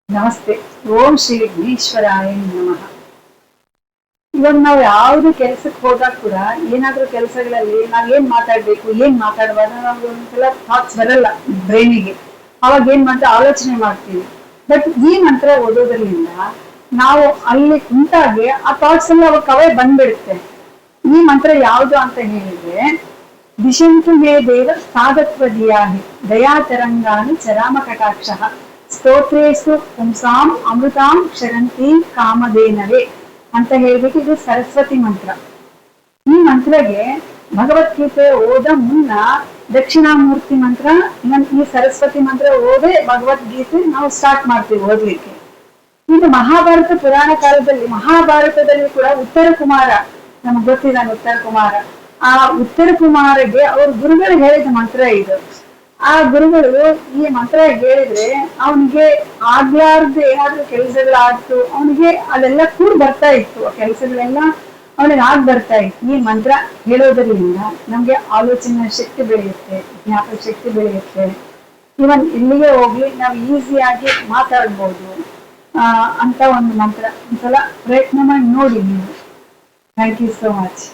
ನಮಸ್ತೆ. ಓಂ ಶ್ರೀ ವಿಘ್ನೇಶ್ವರಾಯ ನಮಃ. ಇವಾಗ ನಾವು ಯಾವ್ದು ಕೆಲ್ಸಕ್ಕೆ ಹೋದಾಗ ಕೂಡ ಏನಾದ್ರೂ ಕೆಲಸಗಳಲ್ಲಿ ನಾವ್ ಏನ್ ಮಾತಾಡ್ಬೇಕು, ಏನ್ ಮಾತಾಡುವಾಗ ನಾವು ಒಂದ್ಸಲ ಥಾಟ್ಸ್ ಬರಲ್ಲ ಬ್ರೈನಿಗೆ. ಅವಾಗ ಏನ್ ಮಾಡ್ತಾ ಆಲೋಚನೆ ಮಾಡ್ತೀವಿ. ಬಟ್ ಈ ಮಂತ್ರ ಓದೋದ್ರಿಂದ ನಾವು ಅಲ್ಲಿ ಕುಂತಾಗೆ ಆ ಥಾಟ್ಸ್ ಎಲ್ಲ ಅವಾಗ ಕವೇ ಬಂದ್ಬಿಡುತ್ತೆ. ಈ ಮಂತ್ರ ಯಾವ್ದು ಅಂತ ಹೇಳಿದ್ರೆ, ದಿಶಂತು ಮೇ ದೇವ ಸಾಧತ್ವದಿಯಾಹಿ ದಯಾ ತರಂಗಾನು ಚರಾಮ ಕಟಾಕ್ಷ ಸ್ತೋತ್ರೇಸು ಪುಂಸಾಂ ಅಮೃತಾಂ ಕ್ಷರಂತಿ ಕಾಮಧೇನವೇ ಅಂತ ಹೇಳ್ಬಿಟ್ಟು ಇದು ಸರಸ್ವತಿ ಮಂತ್ರ. ಈ ಮಂತ್ರಗೆ ಭಗವದ್ಗೀತೆ ಓದ ಮುನ್ನ ದಕ್ಷಿಣಾಮೂರ್ತಿ ಮಂತ್ರ, ಈ ಸರಸ್ವತಿ ಮಂತ್ರ ಓದೇ ಭಗವದ್ಗೀತೆ ನಾವು ಸ್ಟಾರ್ಟ್ ಮಾಡ್ತೀವಿ ಓದ್ಲಿಕ್ಕೆ. ಇದು ಮಹಾಭಾರತ ಪುರಾಣ ಕಾಲದಲ್ಲಿ, ಮಹಾಭಾರತದಲ್ಲಿ ಕೂಡ ಉತ್ತರ ಕುಮಾರ, ನಮ್ಗೆ ಗೊತ್ತಿದ್ದಾನೆ ಉತ್ತರ ಕುಮಾರ. ಆ ಉತ್ತರ ಕುಮಾರಗೆ ಅವ್ರ ಗುರುಗಳು ಹೇಳಿದ ಮಂತ್ರ ಇದು. ಆ ಗುರುಗಳು ಈ ಮಂತ್ರ ಹೇಳಿದ್ರೆ ಅವನಿಗೆ ಆಗ್ಲಾರ್ದು ಏನಾದ್ರೂ ಕೆಲಸಗಳಾಗ್ತು, ಅವನಿಗೆ ಅದೆಲ್ಲ ಕೂಡ ಬರ್ತಾ ಇತ್ತು. ಆ ಕೆಲಸಗಳೆಲ್ಲ ಅವನಿಗೆ ಬರ್ತಾ ಇತ್ತು. ಈ ಮಂತ್ರ ಹೇಳೋದ್ರಿಂದ ನಮ್ಗೆ ಆಲೋಚನೆ ಶಕ್ತಿ ಬೆಳೆಯುತ್ತೆ, ಜ್ಞಾಪಕ ಶಕ್ತಿ ಬೆಳೆಯುತ್ತೆ. ಇವನ್ ಇಲ್ಲಿಗೆ ಹೋಗ್ಲಿ ನಾವು ಈಸಿಯಾಗಿ ಮಾತಾಡ್ಬೋದು ಅಂತ ಒಂದು ಮಂತ್ರ. ಒಂದ್ಸಲ ಪ್ರಯತ್ನ ಮಾಡಿ ನೋಡಿ ನೀವು. Thank you so much.